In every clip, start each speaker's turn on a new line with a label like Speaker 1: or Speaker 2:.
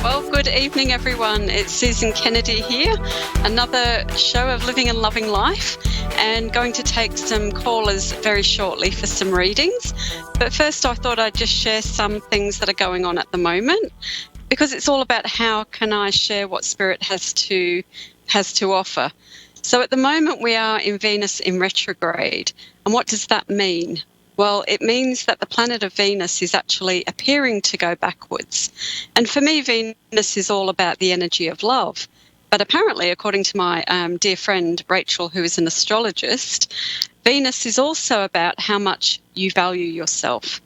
Speaker 1: Well, good evening, everyone. It's Susan Kennedy here, another show of Living and Loving Life, and going to take some callers very shortly for some readings. But first, I thought I'd just share some things that are going on at the moment, because it's all about how can I share what Spirit has to offer. So at the moment, we are in Venus in retrograde. And what does that mean? Well, it means that the planet of Venus is actually appearing to go backwards. And for me, Venus is all about the energy of love. But apparently, according to my dear friend Rachel, who is an astrologist, Venus is also about how much you value yourself.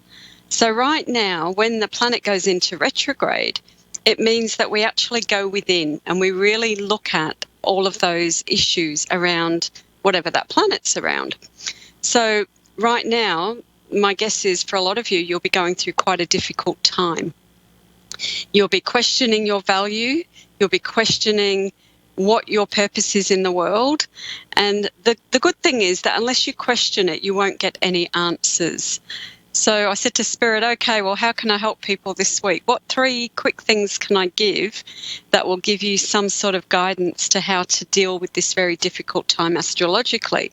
Speaker 1: So right now, when the planet goes into retrograde, it means that we actually go within and we really look at all of those issues around whatever that planet's around. So right now, my guess is for a lot of you, you'll be going through quite a difficult time. You'll be questioning your value. You'll be questioning what your purpose is in the world. And the good thing is that unless you question it, you won't get any answers. So I said to Spirit, okay, well, how can I help people this week? What 3 quick things can I give that will give you some sort of guidance to how to deal with this very difficult time astrologically?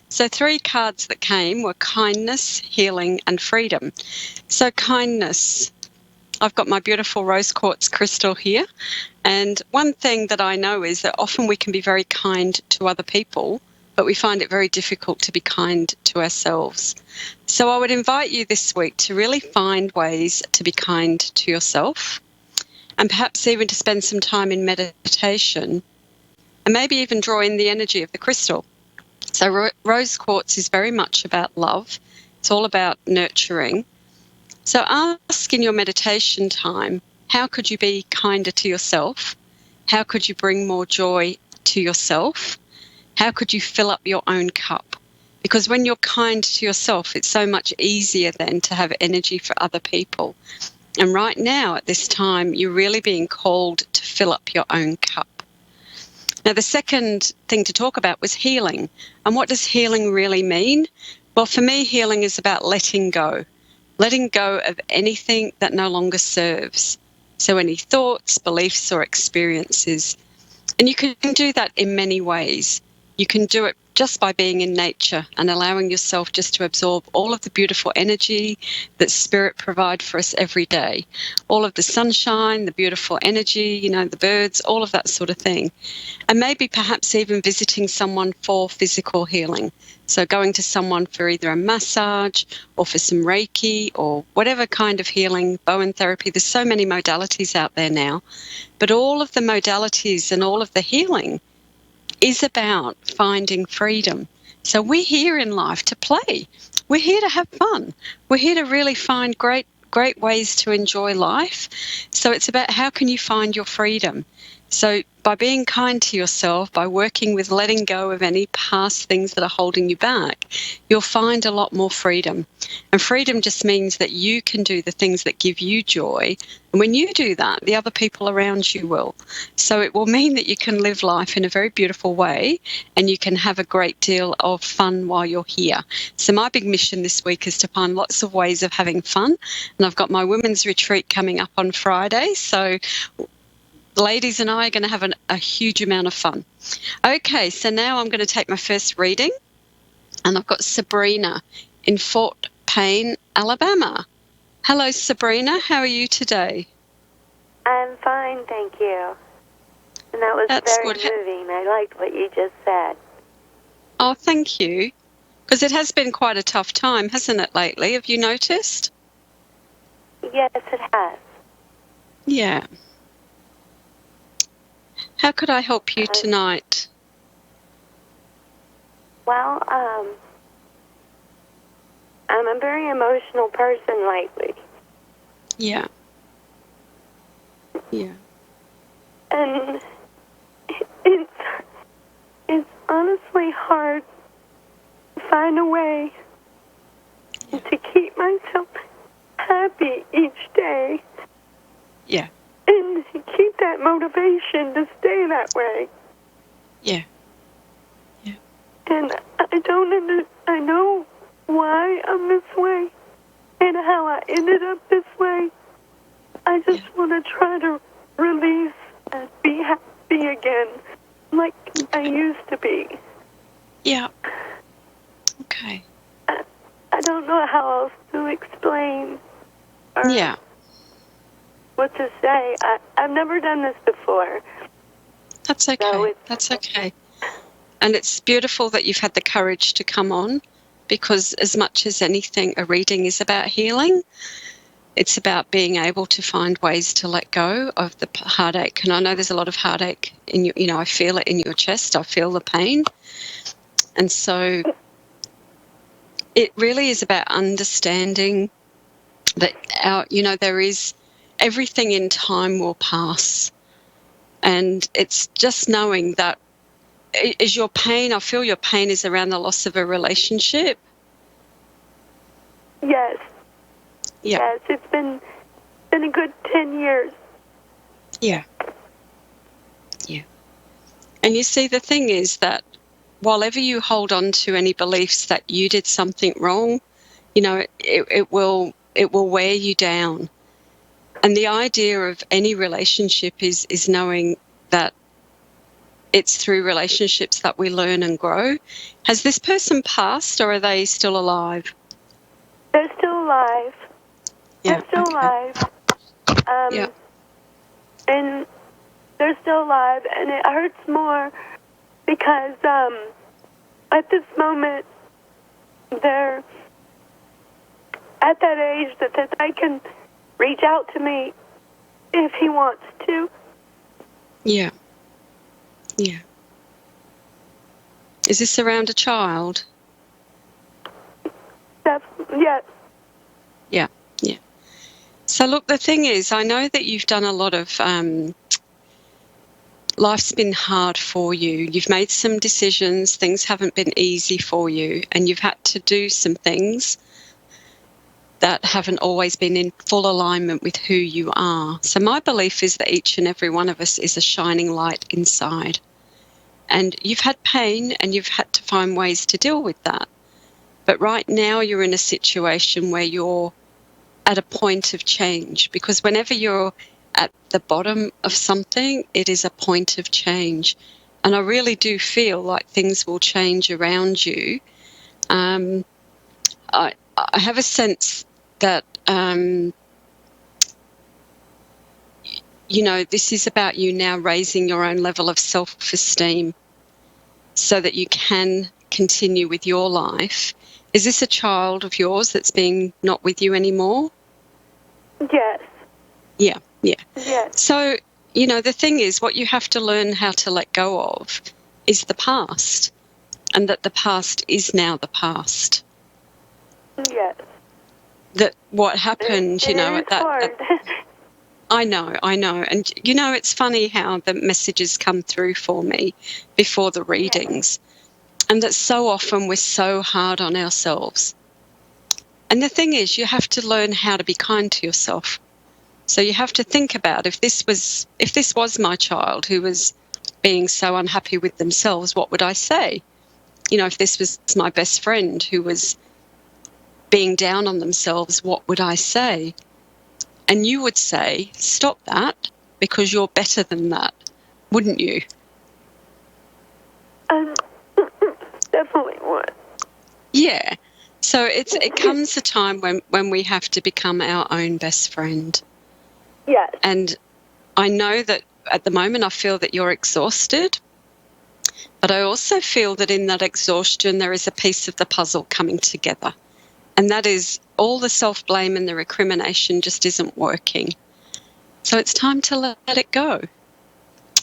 Speaker 1: So 3 cards that came were kindness, healing, and freedom. So kindness, I've got my beautiful rose quartz crystal here. And one thing that I know is that often we can be very kind to other people, but we find it very difficult to be kind to ourselves. So I would invite you this week to really find ways to be kind to yourself, and perhaps even to spend some time in meditation, and maybe even draw in the energy of the crystal. So rose quartz is very much about love. It's all about nurturing. So ask in your meditation time, how could you be kinder to yourself? How could you bring more joy to yourself? How could you fill up your own cup? Because when you're kind to yourself, it's so much easier then to have energy for other people. And right now, at this time, you're really being called to fill up your own cup. Now, the second thing to talk about was healing. And what does healing really mean? Well, for me, healing is about letting go of anything that no longer serves. So any thoughts, beliefs, or experiences. And you can do that in many ways. You can do it just by being in nature and allowing yourself just to absorb all of the beautiful energy that Spirit provides for us every day. All of the sunshine, the beautiful energy, the birds, all of that sort of thing. And maybe perhaps even visiting someone for physical healing. So going to someone for either a massage or for some Reiki or whatever kind of healing, Bowen therapy. There's so many modalities out there now. But all of the modalities and all of the healing is about finding freedom. So we're here in life to play. We're here to have fun. We're here to really find great ways to enjoy life. So it's about how can you find your freedom. So by being kind to yourself, by working with letting go of any past things that are holding you back, you'll find a lot more freedom. And freedom just means that you can do the things that give you joy. And when you do that, the other people around you will. So it will mean that you can live life in a very beautiful way and you can have a great deal of fun while you're here. So my big mission this week is to find lots of ways of having fun. And I've got my women's retreat coming up on Friday. So the ladies and I are going to have a huge amount of fun. Okay, so now I'm going to take my first reading. And I've got Sabrina in Fort Payne, Alabama. Hello, Sabrina. How are you today?
Speaker 2: I'm fine, thank you. And that was
Speaker 1: That's
Speaker 2: very
Speaker 1: good.
Speaker 2: moving. I liked what you just said.
Speaker 1: Oh, thank you. Because it has been quite a tough time, hasn't it, lately? Have you noticed?
Speaker 2: Yes, it has.
Speaker 1: Yeah. How could I help you tonight?
Speaker 2: Well, I'm a very emotional person lately.
Speaker 1: Yeah. Yeah.
Speaker 2: And it's honestly hard to find a way to keep myself happy each day.
Speaker 1: Yeah.
Speaker 2: And to keep that motivation to stay that way.
Speaker 1: Yeah. Yeah.
Speaker 2: And I know why I'm this way and how I ended up this way. I just want to try to release and be happy again, like I used to be.
Speaker 1: Yeah. Okay.
Speaker 2: I don't know how else to explain or
Speaker 1: Yeah.
Speaker 2: what to say. I've never done this before.
Speaker 1: That's okay. That's okay. And it's beautiful that you've had the courage to come on, because as much as anything, a reading is about healing. It's about being able to find ways to let go of the heartache. And I know there's a lot of heartache in I feel it in your chest. I feel the pain. And so it really is about understanding that there is everything in time will pass. And it's just knowing that is your pain, I feel your pain is around the loss of a relationship.
Speaker 2: Yes.
Speaker 1: Yeah.
Speaker 2: Yes, it's been a good 10 years.
Speaker 1: Yeah. Yeah. And you see, the thing is that while ever you hold on to any beliefs that you did something wrong, it will wear you down. And the idea of any relationship is knowing that it's through relationships that we learn and grow. Has this person passed, or are they still alive?
Speaker 2: They're still alive.
Speaker 1: Yeah.
Speaker 2: They're still alive.
Speaker 1: Yeah.
Speaker 2: And they're still alive, and it hurts more because at this moment they're at that age that they can reach out to me if he wants to.
Speaker 1: Yeah. Yeah. Is this around a child?
Speaker 2: Yes.
Speaker 1: Yeah. Yeah. So look, the thing is, I know that you've done a lot of, life's been hard for you. You've made some decisions, things haven't been easy for you, and you've had to do some things that haven't always been in full alignment with who you are. So my belief is that each and every one of us is a shining light inside. And you've had pain and you've had to find ways to deal with that. But right now you're in a situation where you're at a point of change, because whenever you're at the bottom of something, it is a point of change. And I really do feel like things will change around you. I have a sense that, this is about you now raising your own level of self-esteem so that you can continue with your life. Is this a child of yours that's being not with you anymore?
Speaker 2: Yes.
Speaker 1: Yeah, yeah.
Speaker 2: Yes.
Speaker 1: So, the thing is, what you have to learn how to let go of is the past, and that the past is now the past.
Speaker 2: Yes.
Speaker 1: That what happened, at that. I know. And, it's funny how the messages come through for me before the readings, and that so often we're so hard on ourselves. And the thing is, you have to learn how to be kind to yourself. So you have to think about, if this was my child who was being so unhappy with themselves, what would I say? If this was my best friend who was being down on themselves, what would I say? And you would say, stop that, because you're better than that, wouldn't you?
Speaker 2: Definitely would.
Speaker 1: Yeah. So it comes a time when we have to become our own best friend.
Speaker 2: Yes.
Speaker 1: And I know that at the moment I feel that you're exhausted, but I also feel that in that exhaustion there is a piece of the puzzle coming together. And that is all the self-blame and the recrimination just isn't working. So it's time to let it go.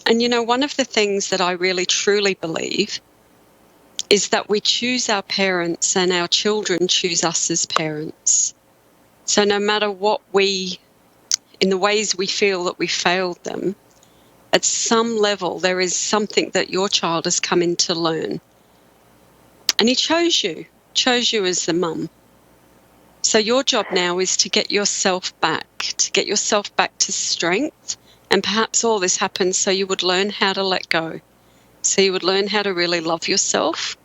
Speaker 1: And, one of the things that I really truly believe is that we choose our parents and our children choose us as parents. So no matter what in the ways we feel that we failed them, at some level there is something that your child has come in to learn. And he chose you as the mum. So your job now is to get yourself back to strength. And perhaps all this happens so you would learn how to let go. So you would learn how to really love yourself.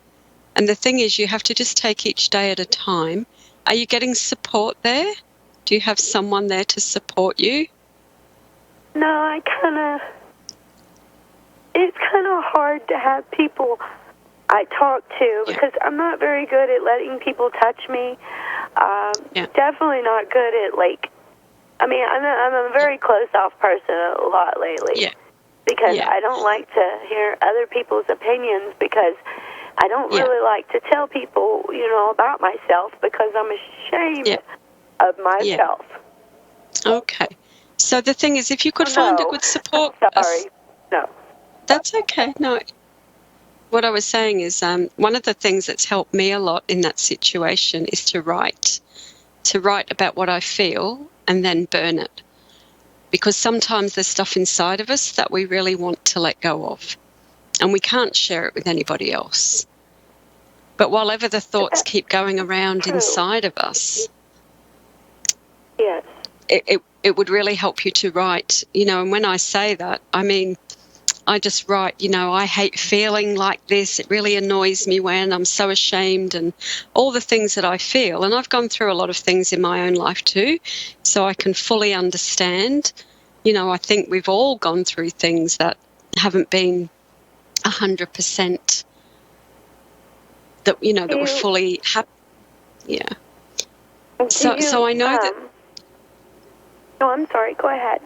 Speaker 1: And the thing is, you have to just take each day at a time. Are you getting support there? Do you have someone there to support you?
Speaker 2: No, it's kind of hard to have people I talk to because I'm not very good at letting people touch me. Definitely not good at, like, I mean, I'm a very closed-off person a lot lately because I don't like to hear other people's opinions because I don't really like to tell people, about myself because I'm ashamed of myself.
Speaker 1: Okay. So the thing is, if you could find a good support...
Speaker 2: Sorry. No.
Speaker 1: That's okay. No. What I was saying is one of the things that's helped me a lot in that situation is to write about what I feel and then burn it. Because sometimes there's stuff inside of us that we really want to let go of, and we can't share it with anybody else. But while ever the thoughts keep going around inside of us, it would really help you to write, and when I say that, I mean, I just write, I hate feeling like this. It really annoys me when I'm so ashamed and all the things that I feel. And I've gone through a lot of things in my own life too, so I can fully understand. I think we've all gone through things that haven't been 100% that, that we're fully happy. Yeah. So I know that...
Speaker 2: No, I'm sorry. Go ahead.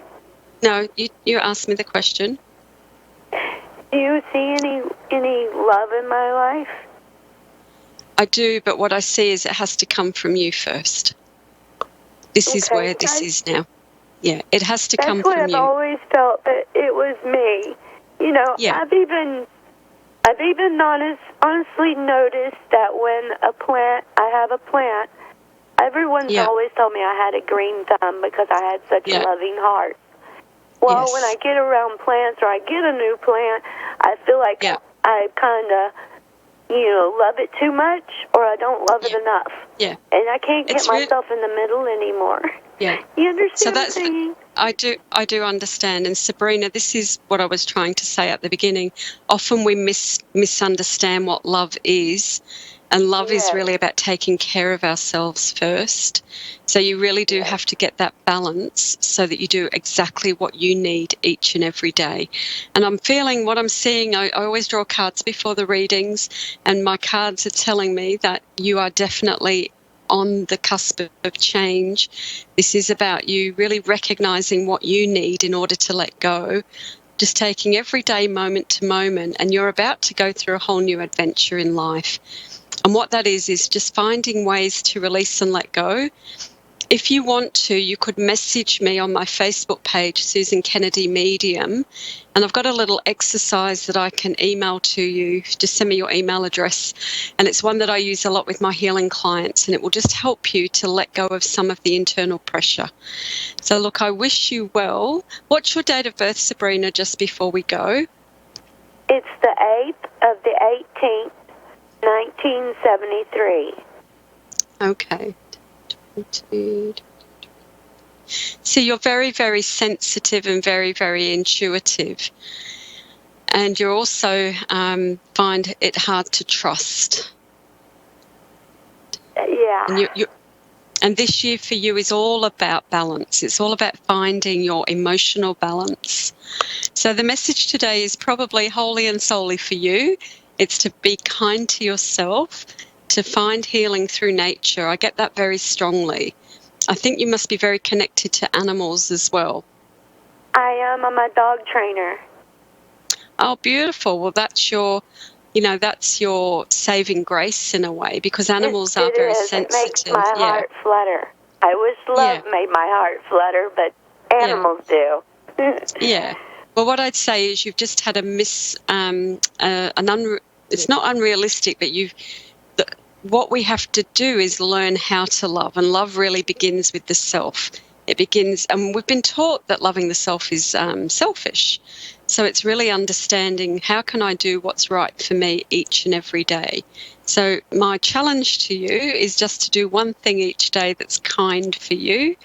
Speaker 1: No, you asked me the question.
Speaker 2: Do you see any love in my life?
Speaker 1: I do, but what I see is it has to come from you first. This is where this is now. Yeah, it has to come from you.
Speaker 2: That's what I've always felt, that it was me. I've even honestly noticed that when I have a plant, everyone's always told me I had a green thumb because I had such a loving heart. Well, when I get around plants or I get a new plant, I feel like I kind of, love it too much or I don't love it enough. Yeah. And I can't get myself in the middle anymore.
Speaker 1: Yeah.
Speaker 2: You understand what I'm saying?
Speaker 1: I do understand. And Sabrina, this is what I was trying to say at the beginning. Often we misunderstand what love is. And love is really about taking care of ourselves first. So you really do have to get that balance so that you do exactly what you need each and every day. And I'm feeling what I'm seeing. I always draw cards before the readings, and my cards are telling me that you are definitely on the cusp of change. This is about you really recognizing what you need in order to let go. Just taking every day moment to moment, and you're about to go through a whole new adventure in life. And what that is just finding ways to release and let go. If you want to, you could message me on my Facebook page, Susan Kennedy Medium, and I've got a little exercise that I can email to you. Just send me your email address, and it's one that I use a lot with my healing clients, and it will just help you to let go of some of the internal pressure. So look, I wish you well. What's your date of birth, Sabrina, just before we go?
Speaker 2: It's the 8th of the 18th. 1973.
Speaker 1: Okay. So you're very, very sensitive and very, very intuitive. And you also find it hard to trust.
Speaker 2: Yeah.
Speaker 1: And this year for you is all about balance. It's all about finding your emotional balance. So the message today is probably wholly and solely for you. It's to be kind to yourself, to find healing through nature. I get that very strongly. I think you must be very connected to animals as well.
Speaker 2: I am. I'm a dog trainer.
Speaker 1: Oh, beautiful. Well, that's your saving grace in a way, because animals are very sensitive.
Speaker 2: It makes my heart flutter. I wish love made my heart flutter, but animals do.
Speaker 1: Yeah. Well, what I'd say is you've just had it's not unrealistic, but what we have to do is learn how to love, and love really begins with the self. It begins, and we've been taught that loving the self is selfish. So it's really understanding how can I do what's right for me each and every day. So my challenge to you is just to do one thing each day that's kind for you,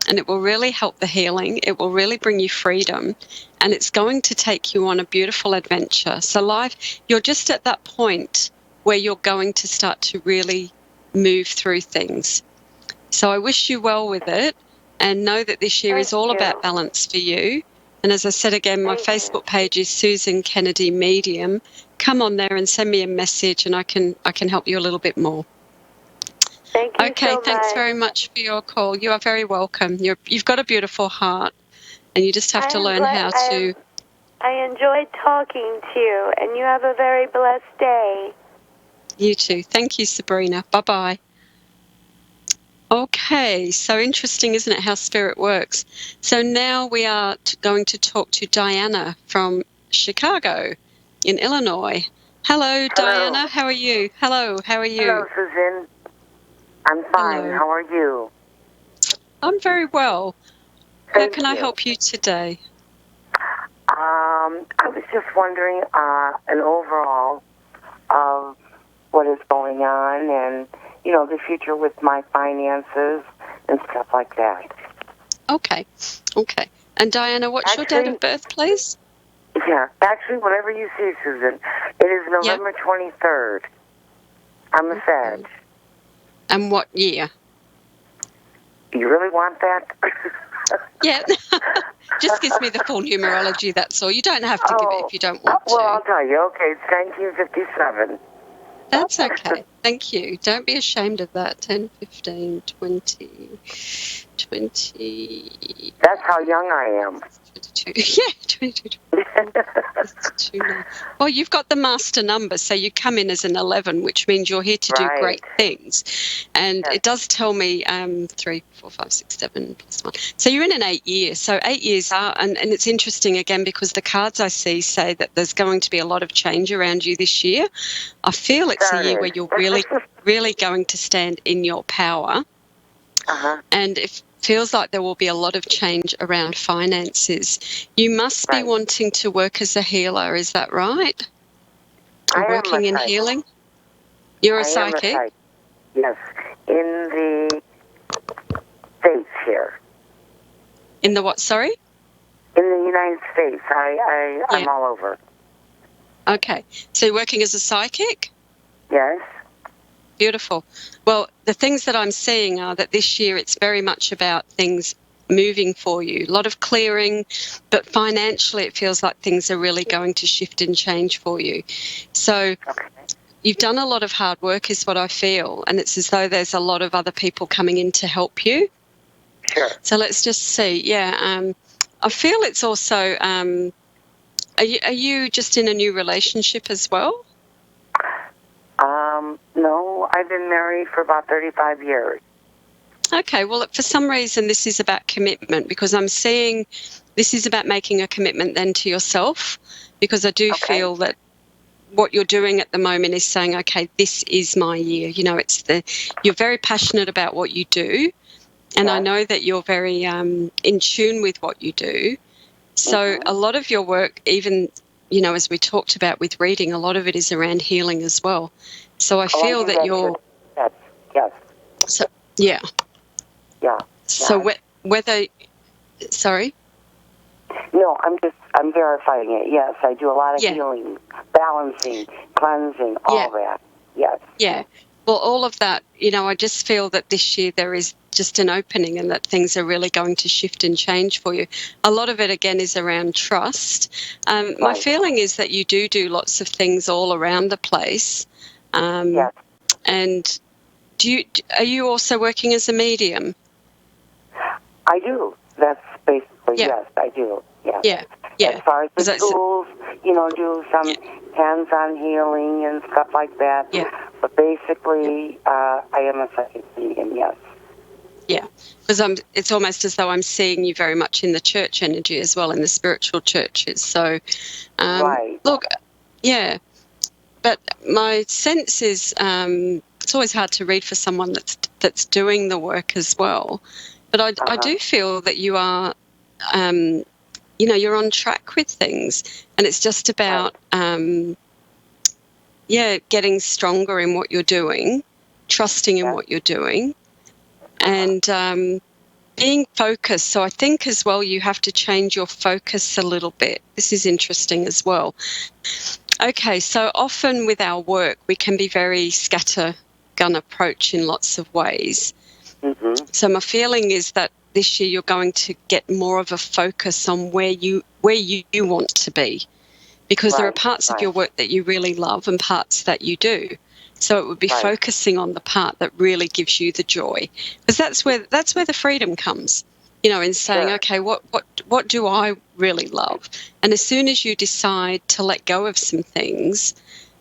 Speaker 1: and it will really help the healing. It will really bring you freedom, and it's going to take you on a beautiful adventure. So life, you're just at that point where you're going to start to really move through things. So I wish you well with it, and know that this year is all about balance for you. And as I said again, my
Speaker 2: Thank you.
Speaker 1: Facebook page is Susan Kennedy Medium. Come on there and send me a message, and I can help you a little bit more.
Speaker 2: Thank you
Speaker 1: Okay,
Speaker 2: so much.
Speaker 1: thanks very much for your call. You are very welcome. You've got a beautiful heart, and you just have to learn how to...
Speaker 2: I enjoyed talking to you, and you have a very blessed day.
Speaker 1: You too. Thank you, Sabrina. Bye-bye. Okay, so interesting, isn't it, how spirit works? So now we are going to talk to Diana from Chicago in Illinois. Hello, Diana. How are you? Hello, how are you?
Speaker 3: Hello, Susan. I'm fine.
Speaker 1: Hello.
Speaker 3: How are you?
Speaker 1: I'm very well. How can I help you today?
Speaker 3: I was just wondering an overall of what is going on and, you know, the future with my finances and stuff like that.
Speaker 1: Okay. And Diana, what's your date of birth, please?
Speaker 3: Yeah, actually, whatever you see, Susan. It is November 23rd. I'm a Sag.
Speaker 1: And what year?
Speaker 3: You really want that?
Speaker 1: Yeah. Just gives me the full numerology, that's all. You don't have to give it if you don't want to.
Speaker 3: Well, I'll tell you. Okay, it's 1957.
Speaker 1: That's okay. Thank you. Don't be ashamed of that. 10, 15, 20, 20...
Speaker 3: That's how young I am.
Speaker 1: 22. Yeah, 22. Well, you've got the master number, so you come in as an 11, which means you're here to do great things. And it does tell me 3, 4, 5, 6, 7 plus 1. So you're in an 8 year. So 8 years are, and it's interesting again because the cards I see say that there's going to be a lot of change around you this year. I feel it's a year where you're really going to stand in your power. And it feels like there will be a lot of change around finances. You must be wanting to work as a healer, is that right? Or working in healing? You're a psychic?
Speaker 3: Yes, in the States here.
Speaker 1: In the what, sorry?
Speaker 3: In the United States. I'm all over.
Speaker 1: Okay, so you're working as a psychic?
Speaker 3: Yes.
Speaker 1: Beautiful. Well, the things that I'm seeing are that this year it's very much about things moving for you. A lot of clearing, but financially it feels like things are really going to shift and change for you. So you've done a lot of hard work is what I feel, and it's as though there's a lot of other people coming in to help you.
Speaker 3: Sure.
Speaker 1: So let's just see. Yeah, I feel it's also, are you just in a new relationship as well?
Speaker 3: No, I've been married for about 35 years.
Speaker 1: Okay, well, for some reason, this is about commitment because I'm seeing this is about making a commitment then to yourself because I do feel that what you're doing at the moment is saying, okay, this is my year. You know, you're very passionate about what you do, and I know that you're very in tune with what you do. So a lot of your work, even, you know, as we talked about with reading, a lot of it is around healing as well. So I feel that you're...
Speaker 3: Yes.
Speaker 1: So, yeah.
Speaker 3: Yeah.
Speaker 1: So whether... Sorry?
Speaker 3: No, I'm verifying it. Yes, I do a lot of healing, balancing, cleansing, all that. Yes.
Speaker 1: Yeah. Well, all of that, you know, I just feel that this year there is just an opening and that things are really going to shift and change for you. A lot of it, again, is around trust. My feeling is that you do lots of things all around the place. And are you also working as a medium?
Speaker 3: I do. That's basically, yes, I do. Yeah. As far as the tools, you know, do some hands-on healing and stuff like that. Yeah. But basically, I am a psychic medium, yes. Yeah,
Speaker 1: because it's almost as though I'm seeing you very much in the church energy as well, in the spiritual churches. So, look, but my sense is it's always hard to read for someone that's doing the work as well. But I do feel that you are, you know, you're on track with things, and it's just about, getting stronger in what you're doing, trusting in what you're doing, and being focused. So I think as well you have to change your focus a little bit. This is interesting as well. Okay, so often with our work we can be very scattergun approach in lots of ways. So my feeling is that this year you're going to get more of a focus on where you want to be, because there are parts of your work that you really love and parts that you do. So it would be focusing on the part that really gives you the joy, because that's where the freedom comes. In saying, okay, what do I really love? And as soon as you decide to let go of some things,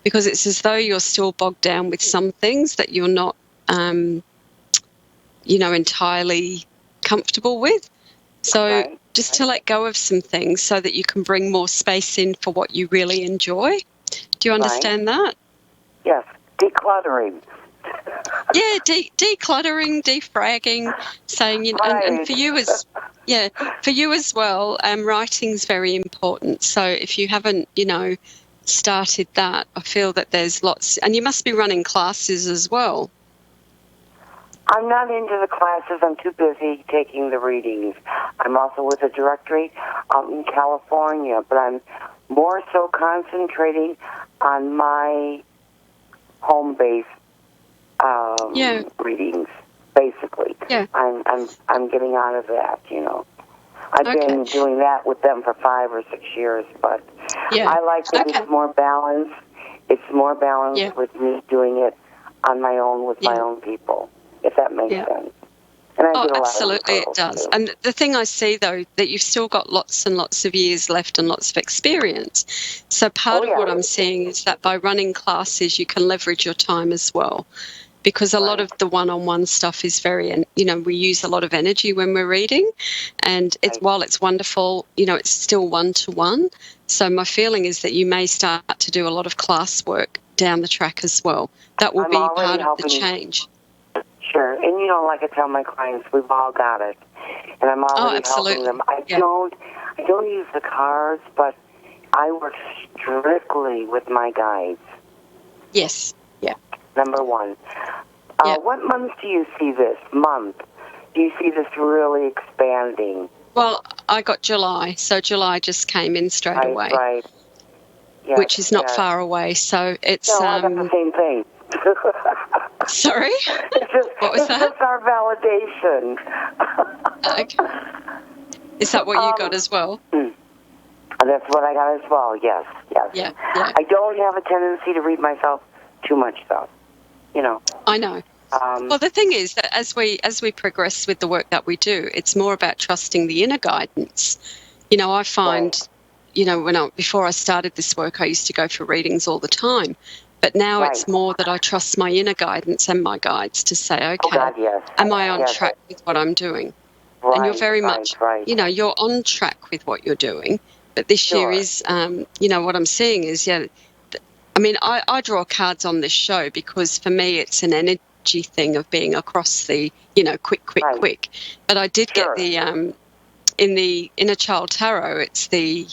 Speaker 1: because it's as though you're still bogged down with some things that you're not, entirely comfortable with. So just to let go of some things so that you can bring more space in for what you really enjoy. Do you understand that?
Speaker 3: Yes, decluttering.
Speaker 1: Yeah, decluttering, defragging, saying, and for you as well, writing's very important. So if you haven't, started that, I feel that there's lots, and you must be running classes as well.
Speaker 3: I'm not into the classes. I'm too busy taking the readings. I'm also with a directory out in California, but I'm more so concentrating on my home base readings, basically. Yeah. I'm getting out of that, I've been doing that with them for 5 or 6 years, but I like that it's more balanced. It's more balanced with me doing it on my own with my own people, if that makes sense. And I get a
Speaker 1: absolutely it does.
Speaker 3: Too.
Speaker 1: And the thing I see, though, that you've still got lots and lots of years left and lots of experience. So part of what I'm seeing is that by running classes, you can leverage your time as well. Because a lot of the one-on-one stuff is very, we use a lot of energy when we're reading. And while it's wonderful, it's still one-to-one. So my feeling is that you may start to do a lot of class work down the track as well. That will be part of the change.
Speaker 3: Sure. And, like I tell my clients, we've all got it. And I'm already helping them. I don't use the cards, but I work strictly with my guides.
Speaker 1: Yes. Yeah.
Speaker 3: Number one. What month do you see this? Do you see this really expanding?
Speaker 1: Well, I got July, so July just came in straight away.
Speaker 3: Right. Yes,
Speaker 1: which is not far away, so it's...
Speaker 3: No, I got the same thing.
Speaker 1: Sorry? What was that?
Speaker 3: It's just our validation.
Speaker 1: Okay. Is that what you got as well?
Speaker 3: That's what I got as well, yes.
Speaker 1: Yeah.
Speaker 3: I don't have a tendency to read myself too much, though.
Speaker 1: I know. Well, the thing is that as we progress with the work that we do, it's more about trusting the inner guidance. I find, before I started this work, I used to go for readings all the time. But now it's more that I trust my inner guidance and my guides to say, okay, am I on track with what I'm doing?
Speaker 3: Right,
Speaker 1: and you're very much, you're on track with what you're doing. But this year is, what I'm seeing is, I draw cards on this show because for me it's an energy thing of being across the, quick. But I did get the, in the Inner Child Tarot, it's the,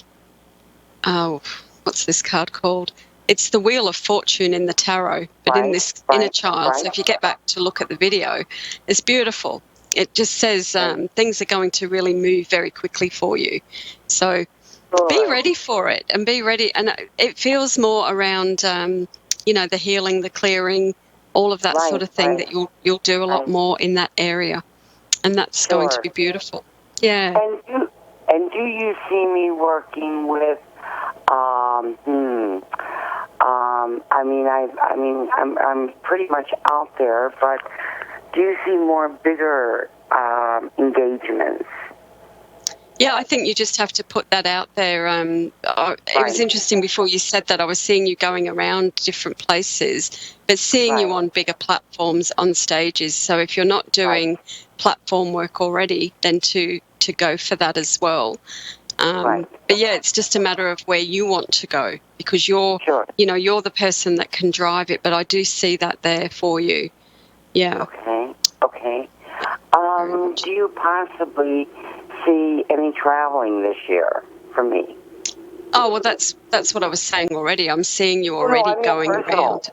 Speaker 1: what's this card called? It's the Wheel of Fortune in the tarot, but in this Inner Child. So if you get back to look at the video, it's beautiful. It just says things are going to really move very quickly for you. So be ready for it and be ready. And it feels more around, the healing, the clearing, all of that sort of thing that you'll do a lot more in that area. And that's going to be beautiful. Yeah.
Speaker 3: And do you see me working with, I'm pretty much out there, but do you see more bigger engagements?
Speaker 1: Yeah, I think you just have to put that out there. It was interesting before you said that. I was seeing you going around different places, but seeing you on bigger platforms, on stages. So if you're not doing platform work already, then to go for that as well. But yeah, it's just a matter of where you want to go, because you're the person that can drive it. But I do see that there for you. Yeah.
Speaker 3: Okay. Do you possibly see any traveling this year for me?
Speaker 1: Oh, well, that's what I was saying already. I'm seeing you already going around.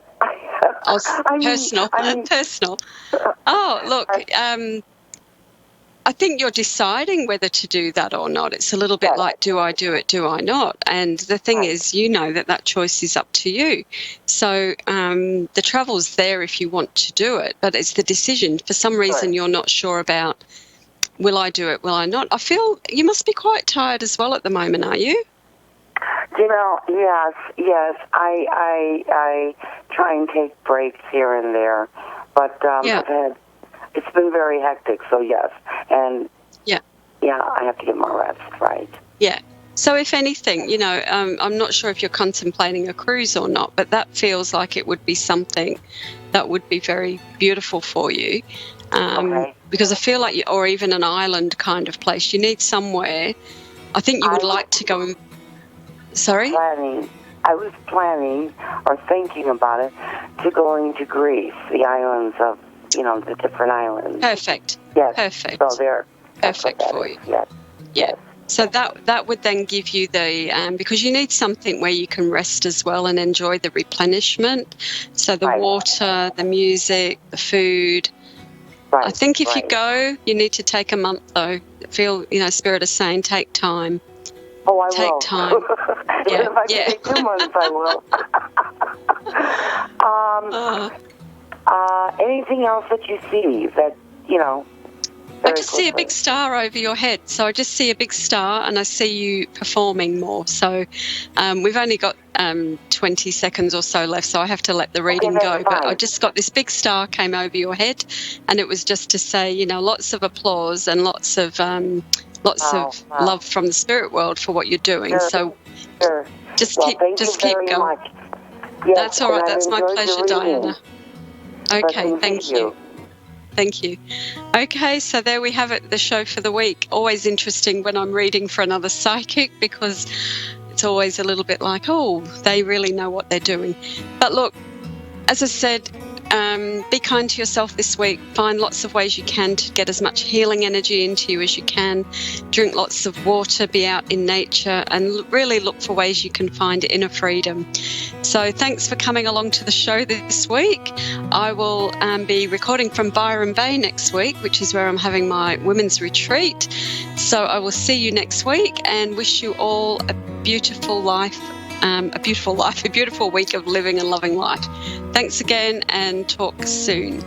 Speaker 1: Personal. Personal. Oh, look, I think you're deciding whether to do that or not. It's a little bit like, do I do it, do I not? And the thing is, that choice is up to you. So the travel's there if you want to do it, but it's the decision. For some reason, you're not sure about will I do it? Will I not? I feel you must be quite tired as well at the moment, are you?
Speaker 3: Yes. I try and take breaks here and there, but it's been very hectic. So yes, and I have to get more rest. Right.
Speaker 1: Yeah. So if anything, I'm not sure if you're contemplating a cruise or not, but that feels like it would be something that would be very beautiful for you. Because I feel like, or even an island kind of place, you need somewhere. I think you would like to go and... Sorry?
Speaker 3: I was planning or thinking about it to going to Greece, the islands of, the different islands.
Speaker 1: Perfect.
Speaker 3: Yes.
Speaker 1: Perfect.
Speaker 3: So they're
Speaker 1: perfect for you.
Speaker 3: Yes.
Speaker 1: Yeah. So that would then give you the because you need something where you can rest as well and enjoy the replenishment. So the water, the music, the food. Right. I think if you go, you need to take a month though. Feel Spirit is saying take time.
Speaker 3: Oh, I will.
Speaker 1: Take time.
Speaker 3: If I can take 2 months, I will. Anything else that you see that
Speaker 1: I just see a big star over your head. So I just see a big star and I see you performing more. So we've only got 20 seconds or so left, so I have to let the reading go. But I just got this big star came over your head, and it was just to say, lots of applause and lots of love from the spirit world for what you're doing. So just keep going.
Speaker 3: Yes,
Speaker 1: that's all right. That's my pleasure, Diana. Okay, thank you. Thank you. Okay, so there we have it, the show for the week. Always interesting when I'm reading for another psychic because it's always a little bit like, oh, they really know what they're doing. But look, as I said, be kind to yourself this week. Find lots of ways you can to get as much healing energy into you as you can. Drink lots of water, be out in nature, and really look for ways you can find inner freedom. So thanks for coming along to the show this week. I will be recording from Byron Bay next week, which is where I'm having my women's retreat. So I will see you next week and wish you all a beautiful life, a beautiful week of living and loving life. Thanks again and talk soon.